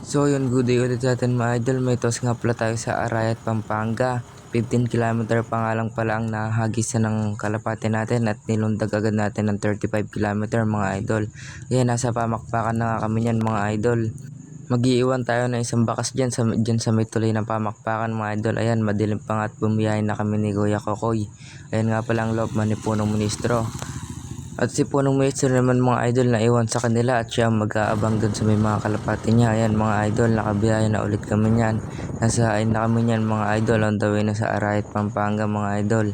So yun, good day ulit sa atin mga idol. May toss nga pala tayo sa Arayat, Pampanga. 15 kilometer pa nga lang pala ang nahagisan ng kalapate natin at nilundag agad natin ng 35 kilometer mga idol. Ayan, nasa pamakpakan na nga kami niyan mga idol. Mag-iiwan tayo ng isang bakas dyan sa may tuloy ng pamakpakan mga idol. Ayan, madilim pa nga at bumiyahin na kami ni Kuya Kokoy. Ayan nga pala ang loob man ni Punong Ministro. At si Punong Ministro naman mga idol na iwan sa kanila at siya ang mag-aabang dun sa may mga kalapati niya. Ayan mga idol, nakabiyahe na ulit kami niyan. Nasa ain na kami niyan mga idol, on the way na sa Arayat, Pampanga mga idol.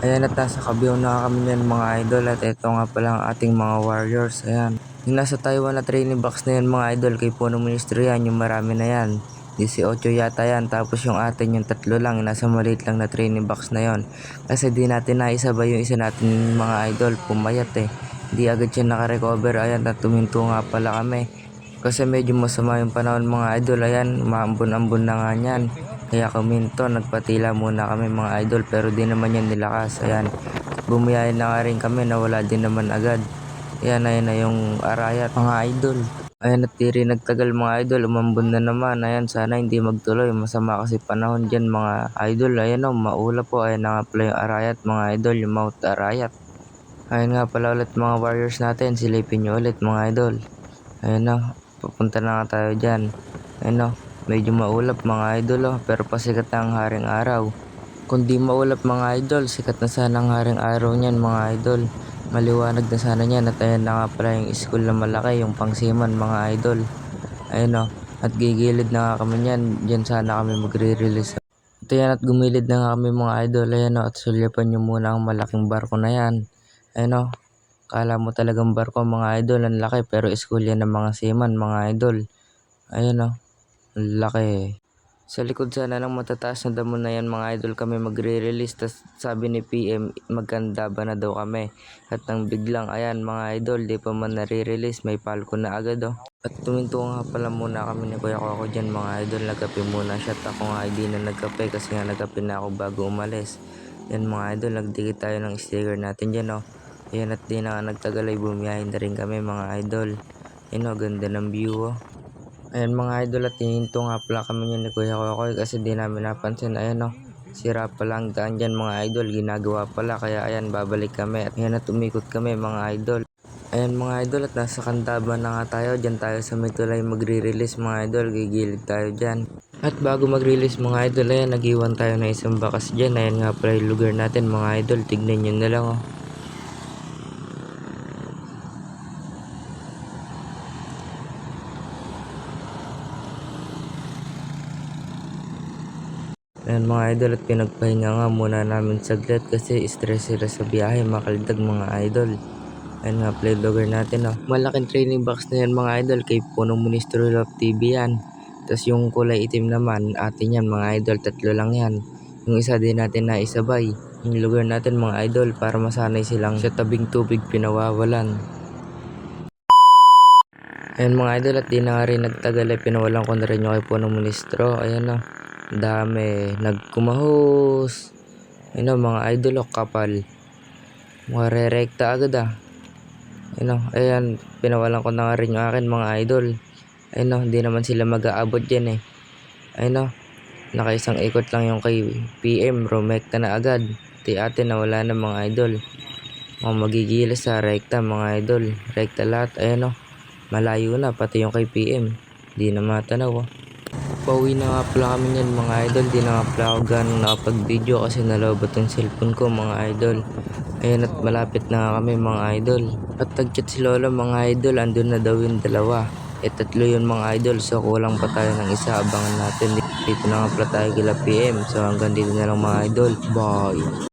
Ayan at nasa Cabiao na kami niyan mga idol at ito nga pala ang ating mga warriors. Ayan, yung nasa Taiwan na training box na yan mga idol kay Punong Ministro yan, yung marami na yan. 18 yata yan, tapos yung atin yung 3 lang, yung nasa maliit lang na training box na yon. Kasi di natin naisabay yung isa natin mga idol, pumayat di agad siya nakarecover. Ayan, at tuminto nga pala kami kasi medyo masama yung panahon mga idol. Ayan, maambon-ambon na nga yan, kaya kuminto, nagpatila muna kami mga idol, pero di naman yan nilakas. Ayan, bumiyahin na nga rin kami, nawala din naman agad. Ayan, ayun na yung Arayat mga idol. Ayan, at di rin nagtagal mga idol, umambon na naman. Ayan, sana hindi magtuloy, masama kasi panahon dyan mga idol. Ayan o, maula po. Ayan na nga pala yung Arayat mga idol, yung Mount Arayat. Ayan nga pala ulit mga warriors natin, silipin nyo ulit mga idol. Ayan na, papunta na nga tayo dyan. Ayan o, medyo maulap mga idol pero pasikat na ang haring araw. Kung di maulap mga idol, sikat na sana ang haring araw niyan mga idol. Maliwanag na sana niyan. At ayan na nga pala yung school na malaki, yung pangsiman mga idol. Ayun o, at gigilid na nga kami niyan, dyan sana kami magre-release. At ayan, at gumilid na nga kami mga idol. Ayan o, at sulyapan nyo muna ang malaking barko na yan. Ayun o, kala mo talagang barko mga idol, ang laki, pero school yan ng mga seaman mga idol. Ayun o, ang laki. Sa likod sana ng matataas na damo na yan mga idol kami magre-release. Tas sabi ni PM magkanda ba na daw kami. At nang biglang ayan mga idol, di pa man nare-release, may palko na agad At tuminto nga pala muna kami ni Kuya Koko dyan mga idol. Nagkape muna siya at ako nga hindi na nagkape kasi nga nagkape na ako bago umalis. Yan mga idol, nagdikit tayo ng sticker natin dyan Ayan, at di na nga nagtagal ay bumiyahin na rin kami mga idol. Yan ganda ng view Ayan mga idol, at hininto nga pala kami niyan ni Kuya Kokoy kasi di namin napansin. Ayan sira pala ang daan dyan mga idol, ginagawa pala, kaya ayan babalik kami. At ayan, at umikot kami mga idol. Ayan mga idol, at nasa Cantaban na nga tayo, dyan tayo sa may tulay magre-release mga idol, gigilid tayo dyan. At bago mag-release mga idol, ayan, nag-iwan tayo ng isang bakas dyan. Ayan nga pala yung lugar natin mga idol, tignan nyo na lang Ayan mga idol, at pinagpahinga nga muna namin saglit kasi stress sila sa biyahe, makaldag mga idol. Ayan nga play vlogger natin Malaking training box na yan mga idol, kay Punong Ministro Love TV yan. Tapos yung kulay itim naman, atin yan mga idol, 3 lang yan. Yung isa din natin na isabay, yung lugar natin mga idol, para masanay silang sa tabing tubig pinawawalan. Ayan mga idol, at di na nga rin nagtagal ay pinawalan ko na rin yung kay Punong Ministro. Ayan dami nagkumahos. Ayun mga idol kapal. Mga re-rekta agad ayan, pinawalan ko na nga rin yung akin mga idol. Ayun hindi naman sila mag-aabot dyan Ayun nakaisang ikot lang yung kay PM, rumekta na agad. Ate na wala na mga idol. Mga magigilas sa rekta mga idol. Rekta lahat, ayun malayo na, pati yung kay PM. Di na matanaw Pauwi na nga pala kami niyan mga idol. Di na nga pala ako ganong nakapag-video kasi nalobat yung cellphone ko mga idol. Ayan, at malapit na nga kami mga idol. At tag-chat si Lolo mga idol, andun na daw yung 2. 3 yun mga idol, so kulang pa tayo ng isa. Abangan natin. Dito na nga pala tayo kila PM. So hanggang dito na lang mga idol. Bye!